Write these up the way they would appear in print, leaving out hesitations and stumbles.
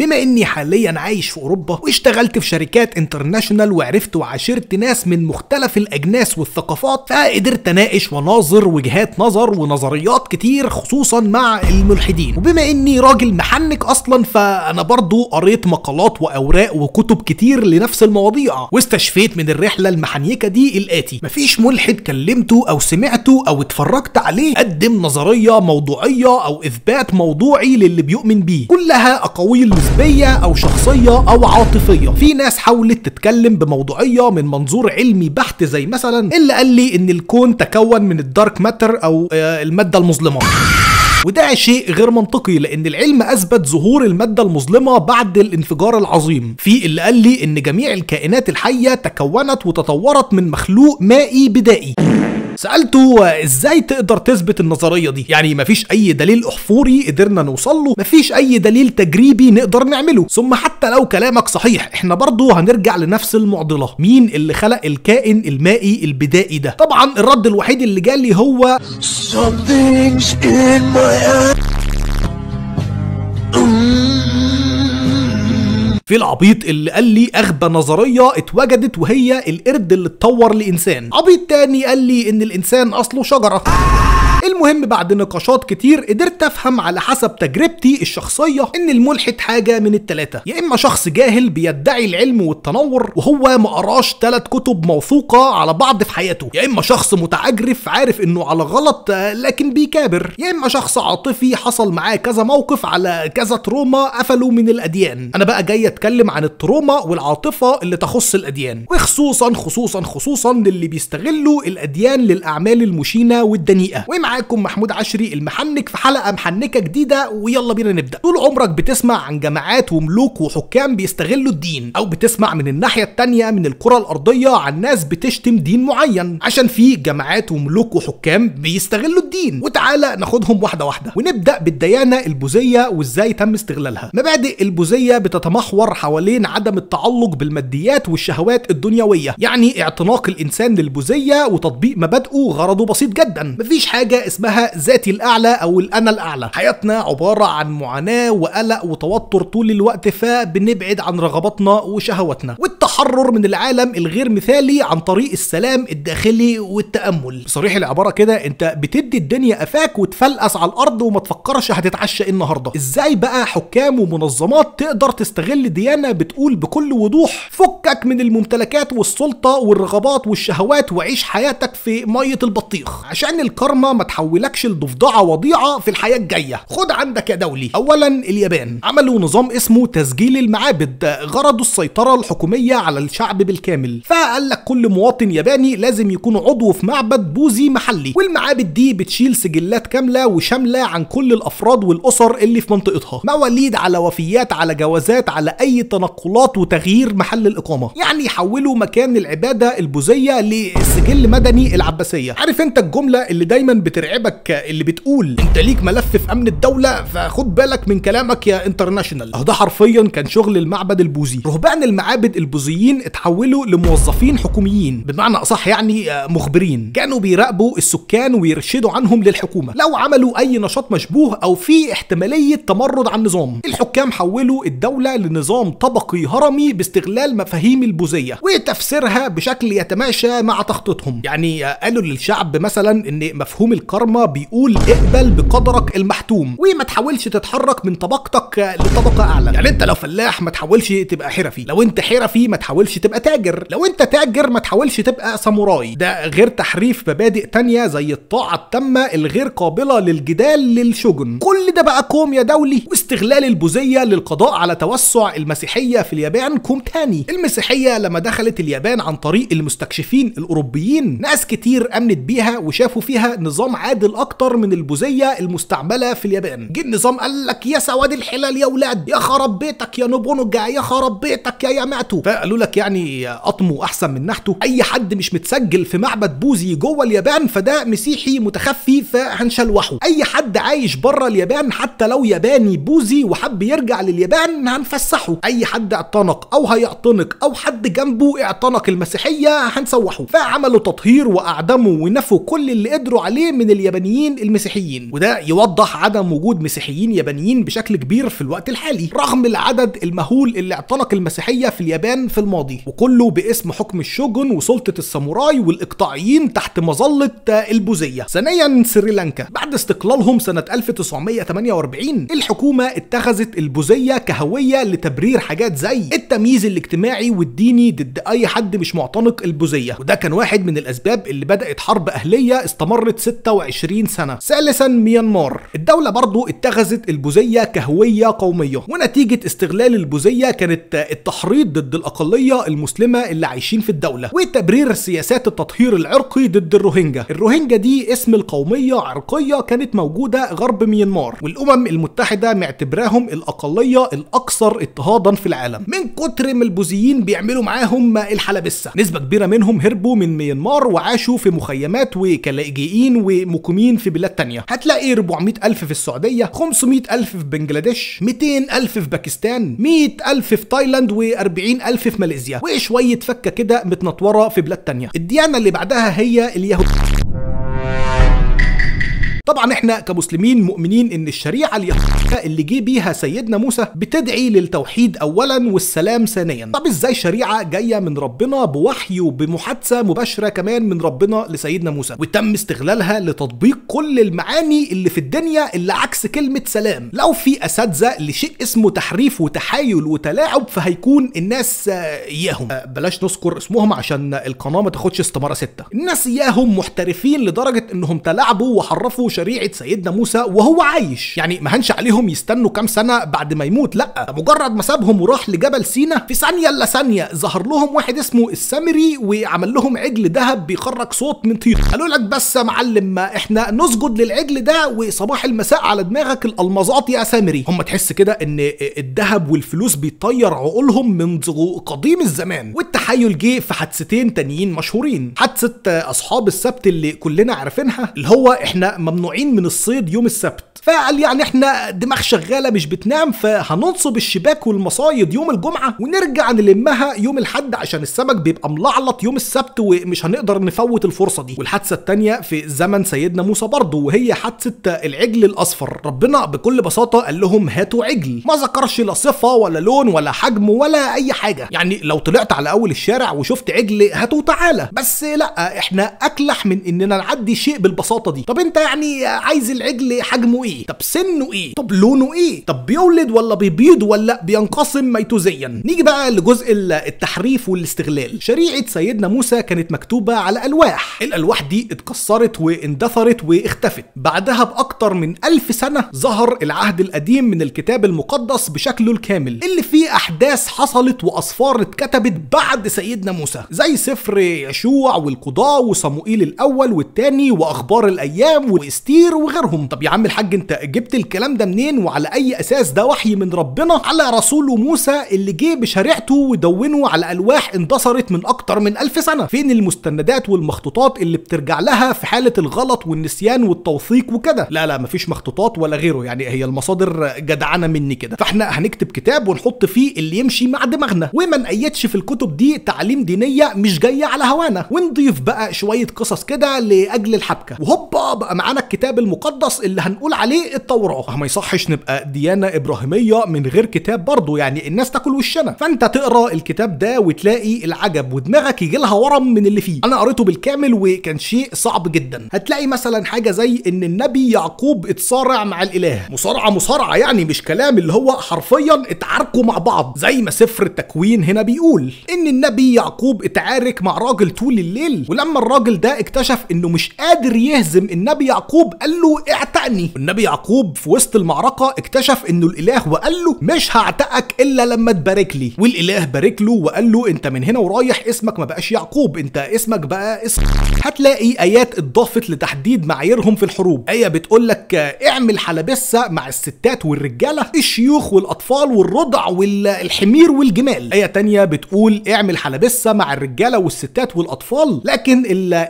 بما اني حاليا عايش في اوروبا واشتغلت في شركات انترناشونال وعرفت وعاشرت ناس من مختلف الاجناس والثقافات، فقدرت اناقش وناظر وجهات نظر ونظريات كتير خصوصا مع الملحدين. وبما اني راجل محنك اصلا، فانا برضو قريت مقالات واوراق وكتب كتير لنفس المواضيع، واستشفيت من الرحله المحنيكه دي الاتي: مفيش ملحد كلمته او سمعته او اتفرجت عليه قدم نظريه موضوعيه او اثبات موضوعي للي بيؤمن بيه، كلها اقاويل نسبيه او شخصيه او عاطفيه. في ناس حاولت تتكلم بموضوعيه من منظور علمي بحت، زي مثلا اللي قال لي ان الكون تكون من الدارك ماتر او الماده المظلمه، وده شيء غير منطقي لان العلم اثبت ظهور الماده المظلمه بعد الانفجار العظيم. في اللي قال لي ان جميع الكائنات الحيه تكونت وتطورت من مخلوق مائي بدائي. سألته ازاي تقدر تثبت النظرية دي؟ يعني مفيش اي دليل احفوري قدرنا نوصل له، مفيش اي دليل تجريبي نقدر نعمله، ثم حتى لو كلامك صحيح احنا برضو هنرجع لنفس المعضلة: مين اللي خلق الكائن المائي البدائي ده؟ طبعا الرد الوحيد اللي جالي هو في العبيط اللي قال لي اغبى نظريه اتوجدت وهي القرد اللي اتطور لانسان. عبيط تاني قال لي ان الانسان اصله شجره. المهم بعد نقاشات كتير قدرت افهم على حسب تجربتي الشخصيه ان الملحد حاجه من الثلاثه: يا اما شخص جاهل بيدعي العلم والتنور وهو ما قراش 3 كتب موثوقه على بعض في حياته، يا اما شخص متعجرف عارف انه على غلط لكن بيكابر، يا اما شخص عاطفي حصل معاه كذا موقف على كذا تروما قفلوا من الاديان. انا بقى جاي اتكلم عن التروما والعاطفه اللي تخص الاديان، وخصوصا للي بيستغلوا الاديان للاعمال المشينه والدنيئه. معاكم محمود عشري المحنك في حلقة محنكة جديدة، ويلا بينا نبدأ. طول عمرك بتسمع عن جماعات وملوك وحكام بيستغلوا الدين، او بتسمع من الناحية التانية من الكرة الارضية عن ناس بتشتم دين معين عشان في جماعات وملوك وحكام بيستغلوا الدين. وتعالى ناخدهم واحدة واحدة ونبدأ بالديانة البوذية وازاي تم استغلالها. مبادئ البوذية بتتمحور حوالين عدم التعلق بالماديات والشهوات الدنيوية، يعني اعتناق الانسان للبوذية وتطبيق مبادئه غرضه بسيط جدا: مفيش حاجة اسمها ذاتي الاعلى او الانا الاعلى. حياتنا عباره عن معاناه وقلق وتوتر طول الوقت، فبنبعد عن رغباتنا وشهواتنا والتحرر من العالم الغير مثالي عن طريق السلام الداخلي والتامل. بصريح العباره كده انت بتدي الدنيا قفاك وتفلقس على الارض وما تفكرش هتتعشى ايه النهارده. ازاي بقى حكام ومنظمات تقدر تستغل ديانه بتقول بكل وضوح فكك من الممتلكات والسلطه والرغبات والشهوات وعيش حياتك في ميه البطيخ عشان الكرمه ما تحولكش لضفدعه وضيعه في الحياه الجايه؟ خد عندك يا دولي. اولا اليابان عملوا نظام اسمه تسجيل المعابد، غرضه السيطره الحكوميه على الشعب بالكامل. فقال لك كل مواطن ياباني لازم يكون عضو في معبد بوذي محلي، والمعابد دي بتشيل سجلات كامله وشامله عن كل الافراد والاسر اللي في منطقتها، مواليد على وفيات على جوازات على اي تنقلات وتغيير محل الاقامه. يعني يحولوا مكان العباده البوذيه لسجل مدني العباسيه. عارف انت الجمله اللي دايما بترعبك اللي بتقول انت ليك ملف في امن الدوله فخد بالك من كلامك يا انترناشونال؟ ده حرفيا كان شغل المعبد البوذي. رهبان المعابد البوذيين اتحولوا لموظفين حكوميين، بمعنى اصح يعني مخبرين، كانوا بيراقبوا السكان ويرشدوا عنهم للحكومه لو عملوا اي نشاط مشبوه او في احتماليه تمرد على النظام. الحكام حولوا الدوله لنظام طبقي هرمي باستغلال مفاهيم البوذيه وتفسيرها بشكل يتماشى مع تخطيطهم. يعني قالوا للشعب مثلا ان مفهوم الكارما بيقول اقبل بقدرك المحتوم وما تحاولش تتحرك من طبقتك لطبقه اعلى. يعني انت لو فلاح ما تحاولش تبقى حرفي، لو انت حرفي ما تحاولش تبقى تاجر، لو انت تاجر ما تحاولش تبقى ساموراي. ده غير تحريف مبادئ تانية زي الطاعه التامه الغير قابله للجدال للشوجن. كل ده بقى كوم يا دولي. واستغلال البوذيه للقضاء على توسع المسيحيه في اليابان كوم تاني. المسيحيه لما دخلت اليابان عن طريق المستكشفين الاوروبيين، ناس كتير امنت بيها وشافوا فيها نظام عادل اكتر من البوذيه المستعمله في اليابان. جه النظام قال لك يا سواد الحلال يا ولاد، يا خراب بيتك يا نوبونوجا، يا خراب بيتك يا ياماتو. فقالوا لك يعني قطمه احسن من نحته، اي حد مش متسجل في معبد بوذي جوه اليابان فده مسيحي متخفي فهنشلوحه، اي حد عايش بره اليابان حتى لو ياباني بوذي وحب يرجع لليابان هنفسحه، اي حد اعتنق او هيعتنق او حد جنبه اعتنق المسيحيه هنسوحه. فعملوا تطهير واعدموا ونفوا كل اللي قدروا عليه من اليابانيين المسيحيين، وده يوضح عدم وجود مسيحيين يابانيين بشكل كبير في الوقت الحالي رغم العدد المهول اللي اعتنق المسيحية في اليابان في الماضي، وكله باسم حكم الشوجون وسلطة الساموراي والإقطاعيين تحت مظلة البوذية. ثانيا سريلانكا، بعد استقلالهم سنة 1948 الحكومة اتخذت البوذية كهوية لتبرير حاجات زي التمييز الاجتماعي والديني ضد أي حد مش معتنق البوذية، وده كان واحد من الأسباب اللي بدأت حرب أهلية استمرت 26 سنة. ثالثا ميانمار، الدولة برضو اتخذت البوذية كهوية قومية، ونتيجة استغلال البوذية كانت التحريض ضد الأقلية المسلمة اللي عايشين في الدولة، وتبرير سياسات التطهير العرقي ضد الروهينجا. الروهينجا دي اسم القومية عرقية كانت موجودة غرب ميانمار، والأمم المتحدة معتبراهم الأقلية الأكثر اضطهادا في العالم من كتر ما البوذيين بيعملوا معاهم الحلبسة. نسبة كبيرة منهم هربوا من ميانمار وعاشوا في مخيمات وكلاجئين ومقيمين في بلاد تانية. هتلاقي 400,000 في السعودية، 500,000 في بنجلاديش، 200,000 في باكستان، 100,000 في تايلاند، و40,000 في ماليزيا، وشوية فكة كده متنطورة في بلاد تانية. الديانة اللي بعدها هي اليهود. طبعا احنا كمسلمين مؤمنين ان الشريعه اليهوديه اللي جه بيها سيدنا موسى بتدعي للتوحيد اولا والسلام ثانيا. طب ازاي شريعه جايه من ربنا بوحي وبمحادثه مباشره كمان من ربنا لسيدنا موسى وتم استغلالها لتطبيق كل المعاني اللي في الدنيا اللي عكس كلمه سلام؟ لو في اساتذه لشيء اسمه تحريف وتحايل وتلاعب فهيكون الناس اياهم، بلاش نذكر اسمهم عشان القناه ما تاخدش استماره 6. الناس اياهم محترفين لدرجه انهم تلاعبوا وحرفوا شريعه سيدنا موسى وهو عايش. يعني ما هنش عليهم يستنوا كام سنه بعد ما يموت، لا، مجرد ما سابهم وراح لجبل سينا في ثانيه الا ثانيه ظهر لهم واحد اسمه السامري وعمل لهم عجل ذهب بيخرج صوت من طين. قالوا لك بس يا معلم ما احنا نسجد للعجل ده وصباح المساء على دماغك الالمازات يا سامري. هم تحس كده ان الذهب والفلوس بيطير عقولهم منذ قديم الزمان. والتحايل جه في حادثتين تانيين مشهورين، حادثه اصحاب السبت اللي كلنا عارفينها، اللي هو احنا ممنوعين من الصيد يوم السبت، فقال يعني احنا دماغ شغاله مش بتنام فهننصب الشباك والمصايد يوم الجمعه ونرجع نلمها يوم الاحد عشان السمك بيبقى ملعلط يوم السبت ومش هنقدر نفوت الفرصه دي. والحادثه الثانيه في زمن سيدنا موسى برضه، وهي حادثه العجل الاصفر. ربنا بكل بساطه قال لهم هاتوا عجل، ما ذكرش لا صفه ولا لون ولا حجم ولا اي حاجه. يعني لو طلعت على اول الشارع وشفت عجل هاتوا تعالى، بس لا، احنا اكلح من اننا نعدي شيء بالبساطه دي. طب انت يعني عايز العجل حجمه ايه؟ طب سنه ايه؟ طب لونه ايه؟ طب بيولد ولا بيبيض ولا بينقسم ميتوزيا؟ نيجي بقى لجزء التحريف والاستغلال. شريعه سيدنا موسى كانت مكتوبه على الواح، الالواح دي اتكسرت واندثرت واختفت. بعدها باكتر من 1000 سنه ظهر العهد القديم من الكتاب المقدس بشكله الكامل اللي فيه احداث حصلت واسفار اتكتبت بعد سيدنا موسى، زي سفر يشوع والقضاء وصموئيل الاول والثاني واخبار الايام واستير وغيرهم. طب يا عم الحاج انت جبت الكلام ده منين وعلى اي اساس ده وحي من ربنا على رسوله موسى اللي جه بشريعته ودونه على الواح اندثرت من اكتر من 1000 سنه؟ فين المستندات والمخطوطات اللي بترجع لها في حاله الغلط والنسيان والتوثيق وكده؟ لا مفيش مخطوطات ولا غيره، يعني هي المصادر جدعانه مني كده. فاحنا هنكتب كتاب ونحط فيه اللي يمشي مع دماغنا وما نقيدش في الكتب دي تعاليم دينيه مش جايه على هوانا، ونضيف بقى شويه قصص كده لاجل الحبكه، وهوبا بقى معانا الكتاب المقدس اللي هنقول عليه التوراه. ما يصحش نبقى ديانه ابراهيميه من غير كتاب برضه، يعني الناس تاكل وشنا. فانت تقرا الكتاب ده وتلاقي العجب ودماغك يجي لها ورم من اللي فيه. انا قريته بالكامل وكان شيء صعب جدا. هتلاقي مثلا حاجه زي ان النبي يعقوب اتصارع مع الاله، مصارعه يعني مش كلام اللي هو حرفيا اتعاركوا مع بعض، زي ما سفر التكوين هنا بيقول ان النبي يعقوب اتعارك مع راجل طول الليل، ولما الراجل ده اكتشف انه مش قادر يهزم النبي يعقوب قال له اعتقني. النبي يعقوب في وسط المعركه اكتشف انه الاله وقال له مش هعتقك الا لما تبارك لي، والاله بارك له وقال له انت من هنا ورايح اسمك ما بقاش يعقوب، انت اسمك بقى اسم. هتلاقي ايات اتضافت لتحديد معاييرهم في الحروب، ايه بتقول لك اعمل حلبسه مع الستات والرجاله، الشيوخ والاطفال والرضع والحمير والجمال. ايه تانية بتقول اعمل حلبسه مع الرجاله والستات والاطفال، لكن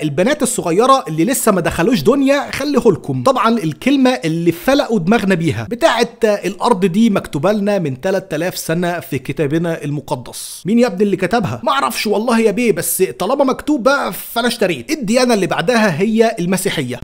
البنات الصغيره اللي لسه ما دخلوش دنيا خليه لكم. طبعا الكلمه اللي فلقوا دماغنا بيها بتاعت الارض دي مكتوبه لنا من 3000 سنه في كتابنا المقدس. مين يا ابني اللي كتبها؟ ما اعرفش والله يا بيه، بس طالما مكتوبه فانا اشتريت. الديانه اللي بعدها هي المسيحيه.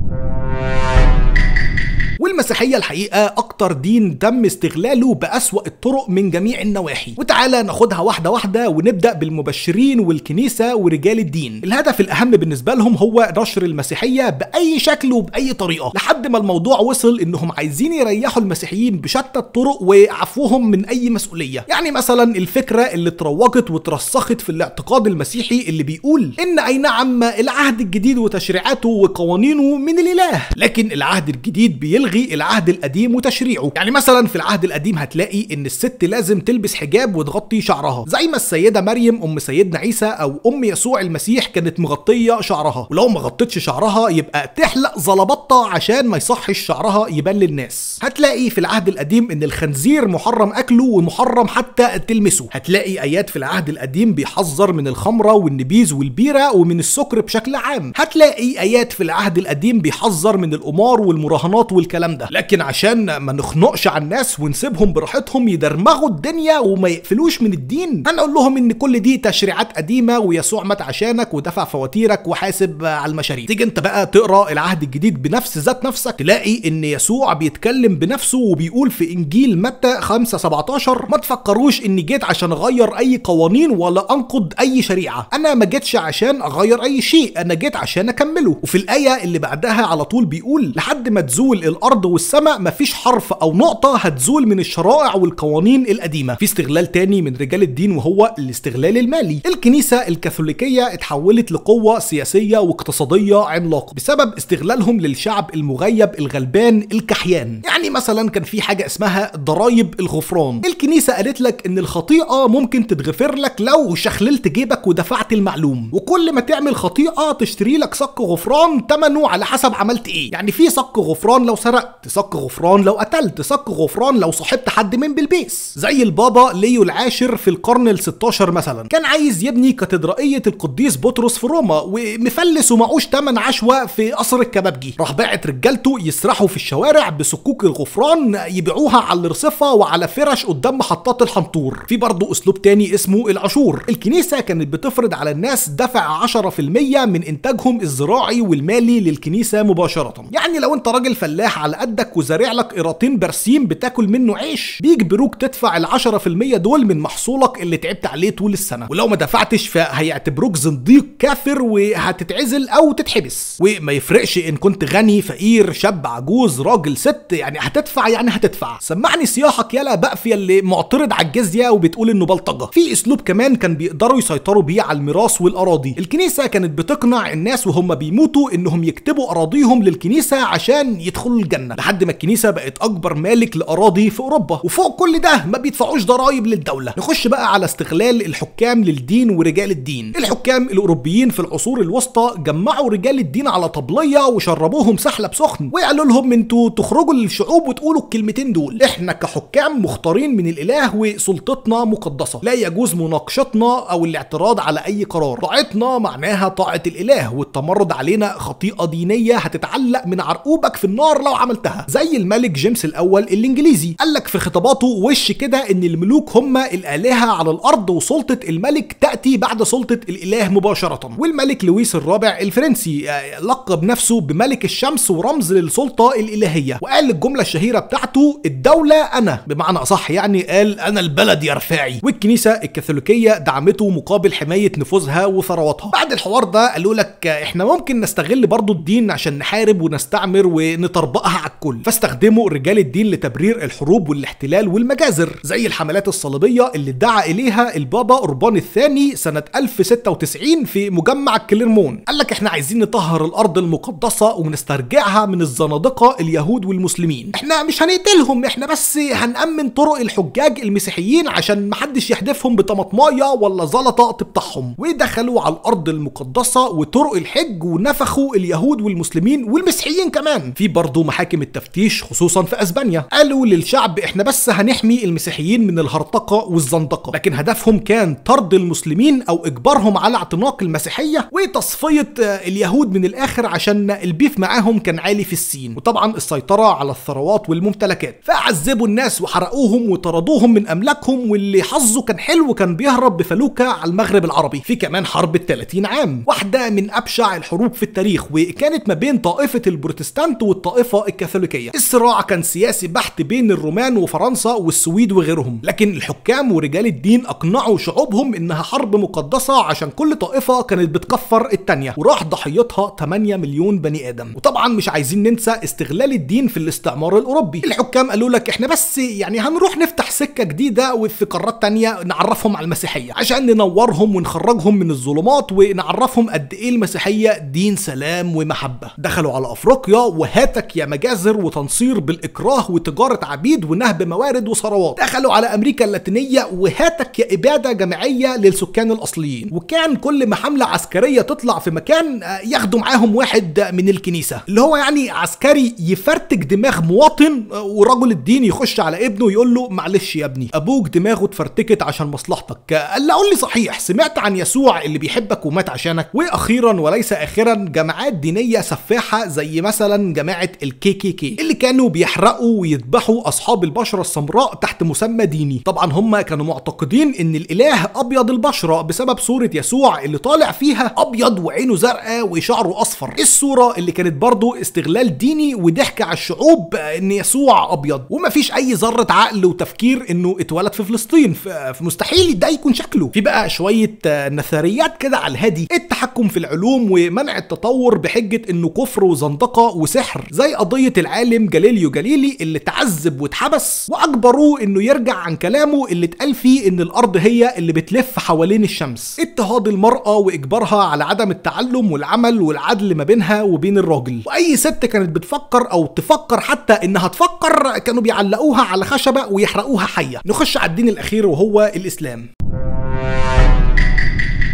والمسيحية الحقيقة أكتر دين تم استغلاله بأسوأ الطرق من جميع النواحي. وتعالى ناخدها واحدة واحدة ونبدأ بالمبشرين والكنيسة ورجال الدين. الهدف الأهم بالنسبة لهم هو نشر المسيحية بأي شكل وبأي طريقة، لحد ما الموضوع وصل إنهم عايزين يريحوا المسيحيين بشتى الطرق ويعفوهم من أي مسؤولية. يعني مثلا الفكرة اللي اتروجت وترسخت في الاعتقاد المسيحي اللي بيقول إن أي نعم العهد الجديد وتشريعاته وقوانينه من الإله، لكن العهد الجديد بيلغي العهد القديم وتشريعه. يعني مثلا في العهد القديم هتلاقي ان الست لازم تلبس حجاب وتغطي شعرها، زي ما السيده مريم ام سيدنا عيسى او ام يسوع المسيح كانت مغطيه شعرها، ولو ما غطتش شعرها يبقى تحلق زلبطه عشان ما يصحش شعرها يبان للناس. هتلاقي في العهد القديم ان الخنزير محرم اكله ومحرم حتى تلمسه. هتلاقي ايات في العهد القديم بيحذر من الخمره والنبيذ والبيره ومن السكر بشكل عام. هتلاقي ايات في العهد القديم بيحذر من القمار والمراهنات والكلام ده. لكن عشان ما نخنقش على الناس ونسيبهم براحتهم يدرمغوا الدنيا وما يقفلوش من الدين، هنقول لهم ان كل دي تشريعات قديمه ويسوع مات عشانك ودفع فواتيرك وحاسب على المشاريع. تيجي انت بقى تقرا العهد الجديد بنفس ذات نفسك، تلاقي ان يسوع بيتكلم بنفسه وبيقول في انجيل متى 5:17 ما تفكروش اني جيت عشان اغير اي قوانين ولا انقض اي شريعه، انا ما جيتش عشان اغير اي شيء، انا جيت عشان اكمله. وفي الايه اللي بعدها على طول بيقول لحد ما تزول الارض والسماء مفيش حرف او نقطه هتزول من الشرائع والقوانين القديمه. في استغلال تاني من رجال الدين وهو الاستغلال المالي. الكنيسه الكاثوليكيه اتحولت لقوه سياسيه واقتصاديه عملاقه بسبب استغلالهم للشعب المغيب الغلبان الكحيان. يعني مثلا كان في حاجه اسمها ضرائب الغفران. الكنيسه قالت لك ان الخطيئه ممكن تتغفر لك لو شخللت جيبك ودفعت المعلوم، وكل ما تعمل خطيئه تشتري لك صك غفران ثمنه على حسب عملت ايه. يعني في صك غفران لو سرقت، صك غفران لو قتلت، صك غفران لو صاحبت حد من بالبيس. زي البابا ليو العاشر في القرن ال16 مثلا كان عايز يبني كاتدرائيه القديس بطرس في روما ومفلس ومعوش تمن عشوه في قصر الكبابجي، راح باعت رجالته يسرحوا في الشوارع بصكوك الغفران يبيعوها على الرصفه وعلى فرش قدام محطات الحنطور. في برضه اسلوب تاني اسمه العشور. الكنيسه كانت بتفرض على الناس دفع 10% من انتاجهم الزراعي والمالي للكنيسه مباشره. يعني لو انت راجل فلاح على قدك وزارع لك قيراطين برسيم بتاكل منه عيش، بيجبروك تدفع ال10% دول من محصولك اللي تعبت عليه طول السنه، ولو ما دفعتش فهيعتبروك زنديق كافر وهتتعزل او تتحبس. وما يفرقش ان كنت غني فقير شاب عجوز راجل ست، يعني هتدفع يعني هتدفع. سمعني صياحك يلا بقفيه اللي معترض على الجزيه وبتقول انه بلطجه. في اسلوب كمان كان بيقدروا يسيطروا بيه على الميراث والاراضي. الكنيسه كانت بتقنع الناس وهم بيموتوا انهم يكتبوا اراضيهم للكنيسه عشان يدخلوا الجنه، لحد ما الكنيسه بقت اكبر مالك لاراضي في اوروبا، وفوق كل ده ما بيدفعوش ضرائب للدوله. نخش بقى على استغلال الحكام للدين ورجال الدين. الحكام الاوروبيين في العصور الوسطى جمعوا رجال الدين على طبليه وشربوهم سحلب سخن وقالوا لهم انتوا تخرجوا للشعوب وتقولوا الكلمتين دول، احنا كحكام مختارين من الاله وسلطتنا مقدسه، لا يجوز مناقشتنا او الاعتراض على اي قرار، طاعتنا معناها طاعه الاله، والتمرد علينا خطيئه دينيه هتتعلق من عرقوبك في النار لو عملتها. زي الملك جيمس الاول الانجليزي قال لك في خطاباته وش كده ان الملوك هم الالهه على الارض وسلطه الملك تاتي بعد سلطه الاله مباشره. والملك لويس الرابع الفرنسي لقب نفسه بملك الشمس ورمز للسلطه الالهيه، وقال الجمله الشهيره بتاعته الدوله انا، بمعنى اصح يعني قال انا البلد يا رفاعي. والكنيسه الكاثوليكيه دعمته مقابل حمايه نفوذها وثرواتها. بعد الحوار ده قالوا لك احنا ممكن نستغل برضو الدين عشان نحارب ونستعمر ونطربقها على الكل، فاستخدموا رجال الدين لتبرير الحروب والاحتلال والمجازر، زي الحملات الصليبيه اللي ادعى اليها البابا قربان الثاني سنه 1096 في مجمع كليرمون. قال لك احنا عايزين نطهر الارض المقدسه ونسترجعها من الزنادقه اليهود والمسلمين، احنا مش هنقتلهم، احنا بس هنأمن طرق الحجاج المسيحيين عشان محدش يحدفهم بطماطمايه ولا زلطه تبطحهم. ودخلوا على الارض المقدسه وطرق الحج ونفخوا اليهود والمسلمين والمسيحيين كمان. في برضه محاكم محاكم التفتيش خصوصا في اسبانيا. قالوا للشعب احنا بس هنحمي المسيحيين من الهرطقه والزندقه، لكن هدفهم كان طرد المسلمين او اجبارهم على اعتناق المسيحيه وتصفيه اليهود من الاخر، عشان البيف معاهم كان عالي في السين، وطبعا السيطره على الثروات والممتلكات. فعذبوا الناس وحرقوهم وطردوهم من املاكهم، واللي حظه كان حلو كان بيهرب بفلوكه على المغرب العربي. في كمان حرب ال30 عام، واحده من ابشع الحروب في التاريخ، وكانت ما بين طائفه البروتستانت والطائفه الكاثوليكيه. الصراع كان سياسي بحت بين الرومان وفرنسا والسويد وغيرهم، لكن الحكام ورجال الدين اقنعوا شعوبهم انها حرب مقدسه عشان كل طائفه كانت بتكفر التانيه، وراح ضحيتها 8 مليون بني ادم. وطبعا مش عايزين ننسى استغلال الدين في الاستعمار الاوروبي. الحكام قالوا لك احنا بس يعني هنروح نفتح سكه جديده وفي قارات تانيه نعرفهم على المسيحيه عشان ننورهم ونخرجهم من الظلمات ونعرفهم قد ايه المسيحيه دين سلام ومحبه. دخلوا على افريقيا وهاتك يا مجازر وتنصير بالاكراه وتجاره عبيد ونهب موارد وثروات. دخلوا على امريكا اللاتينيه وهاتك يا اباده جماعيه للسكان الاصليين، وكان كل ما حمله عسكريه تطلع في مكان ياخدوا معاهم واحد من الكنيسه، اللي هو يعني عسكري يفرتك دماغ مواطن، ورجل الدين يخش على ابنه يقول له معلش يا ابني ابوك دماغه اتفرتكت عشان مصلحتك. قال له قول لي صحيح، سمعت عن يسوع اللي بيحبك ومات عشانك؟ واخيرا وليس اخرا جماعات دينيه سفاحه زي مثلا جماعه الKKK اللي كانوا بيحرقوا ويذبحوا اصحاب البشره السمراء تحت مسمى ديني. طبعا هم كانوا معتقدين ان الاله ابيض البشره بسبب صوره يسوع اللي طالع فيها ابيض وعينه زرقاء وشعره اصفر، الصوره اللي كانت برضو استغلال ديني وضحك على الشعوب ان يسوع ابيض، ومفيش اي ذره عقل وتفكير انه اتولد في فلسطين، فمستحيل ده يكون شكله. في بقى شويه نثريات كده على الهادي، التحكم في العلوم ومنع التطور بحجه انه كفر وزندقه وسحر، زي قضيه العالم جاليليو جاليلي اللي تعذب واتحبس واجبروه انه يرجع عن كلامه اللي اتقال فيه ان الارض هي اللي بتلف حوالين الشمس. اضطهاد المراه واجبارها على عدم التعلم والعمل والعدل ما بينها وبين الراجل، واي ست كانت بتفكر او تفكر حتى انها تفكر كانوا بيعلقوها على خشبه ويحرقوها حيه. نخش على الدين الاخير وهو الاسلام.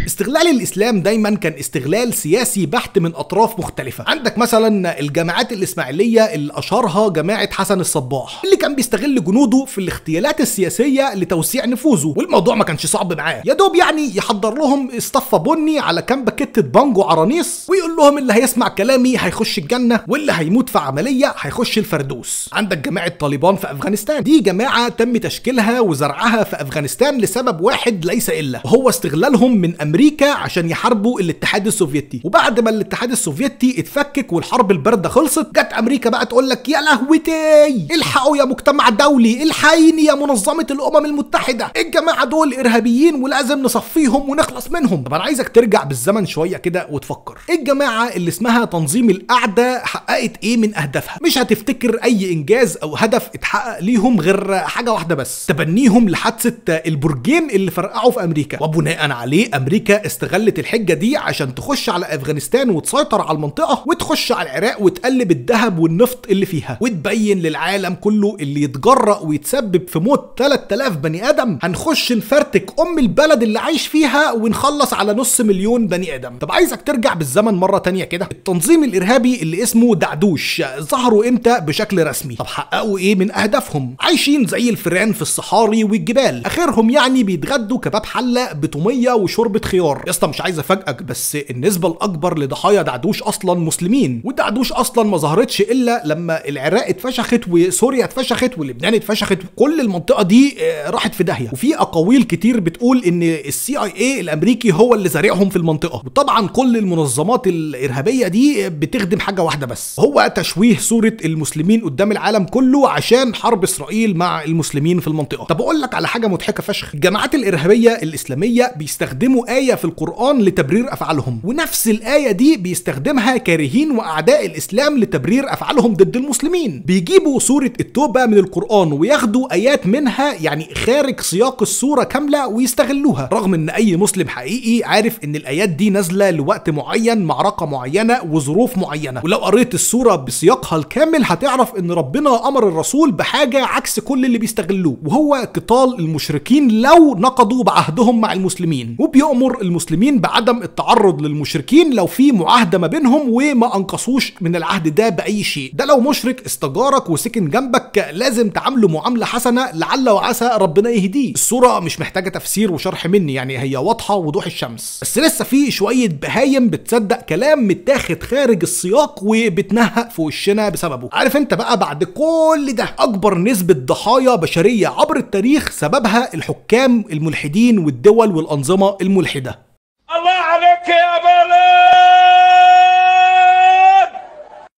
استغلال الاسلام دايما كان استغلال سياسي بحت من اطراف مختلفه. عندك مثلا الجماعات الاسماعيليه اللي اشهرها جماعه حسن الصباح، اللي كان بيستغل جنوده في الاغتيالات السياسيه لتوسيع نفوذه، والموضوع ما كانش صعب معاه، يا دوب يعني يحضر لهم اصطفى بني على كام باكيت بانجو عرانيس ويقول لهم اللي هيسمع كلامي هيخش الجنه واللي هيموت في عمليه هيخش الفردوس. عندك جماعه طالبان في افغانستان، دي جماعه تم تشكيلها وزرعها في افغانستان لسبب واحد ليس الا وهو استغلالهم من امريكا عشان يحاربوا الاتحاد السوفيتي. وبعد ما الاتحاد السوفيتي اتفكك والحرب البارده خلصت، جت امريكا بقى تقول لك يا لهوتي الحقوا يا مجتمع دولي، الحقيني يا منظمه الامم المتحده، الجماعه دول ارهابيين ولازم نصفيهم ونخلص منهم. طب انا عايزك ترجع بالزمن شويه كده وتفكر، الجماعه اللي اسمها تنظيم القعده حققت ايه من اهدافها؟ مش هتفتكر اي انجاز او هدف اتحقق ليهم غير حاجه واحده بس، تبنيهم لحادثه البرجين اللي فرقعوا في امريكا، وبناء عليه امريكا استغلت الحجه دي عشان تخش على افغانستان وتسيطر على المنطقه وتخش على العراق وتقلب الذهب والنفط اللي فيها، وتبين للعالم كله اللي يتجرأ ويتسبب في موت 3000 بني ادم هنخش نفرتك البلد اللي عايش فيها ونخلص على نص مليون بني ادم. طب عايزك ترجع بالزمن مره تانية كده، التنظيم الارهابي اللي اسمه دعدوش ظهروا امتى بشكل رسمي؟ طب حققوا ايه من اهدافهم؟ عايشين زي الفئران في الصحاري والجبال، اخرهم يعني بيتغدوا كباب حله بطوميه وشوربه خيار. يا اسطى مش عايز افاجئك بس النسبه الاكبر لضحايا دعدوش اصلا مسلمين، ودعدوش اصلا ما ظهرتش الا لما العراق اتفشخت وسوريا اتفشخت ولبنان اتفشخت، كل المنطقه دي راحت في داهيه. وفي اقاويل كتير بتقول ان CIA الامريكي هو اللي زارعهم في المنطقه. وطبعا كل المنظمات الارهابيه دي بتخدم حاجه واحده بس، هو تشويه صوره المسلمين قدام العالم كله عشان حرب اسرائيل مع المسلمين في المنطقه. طب اقول لك على حاجه مضحكه فشخ، الجماعات الارهابيه الاسلاميه بيستخدموا ايه في القرآن لتبرير افعالهم، ونفس الآية دي بيستخدمها كارهين واعداء الاسلام لتبرير افعالهم ضد المسلمين. بيجيبوا سورة التوبة من القرآن وياخدوا ايات منها يعني خارج سياق السورة كاملة ويستغلوها، رغم ان اي مسلم حقيقي عارف ان الايات دي نازلة لوقت معين، معركة معينة وظروف معينة، ولو قريت السورة بسياقها الكامل هتعرف ان ربنا امر الرسول بحاجة عكس كل اللي بيستغلوه، وهو قتال المشركين لو نقضوا بعهدهم مع المسلمين، وبيأمر المسلمين بعدم التعرض للمشركين لو في معاهده ما بينهم وما انقصوش من العهد ده باي شيء. ده لو مشرك استجارك وسكن جنبك لازم تعامله معامله حسنه، لعل وعسى ربنا يهديه. الصوره مش محتاجه تفسير وشرح مني، يعني هي واضحه وضوح الشمس. بس لسه في شويه بهايم بتصدق كلام متاخد خارج السياق وبتنهق في وشنا بسببه. عارف انت بقى بعد كل ده اكبر نسبه ضحايا بشريه عبر التاريخ سببها الحكام الملحدين والدول والانظمه الملحده.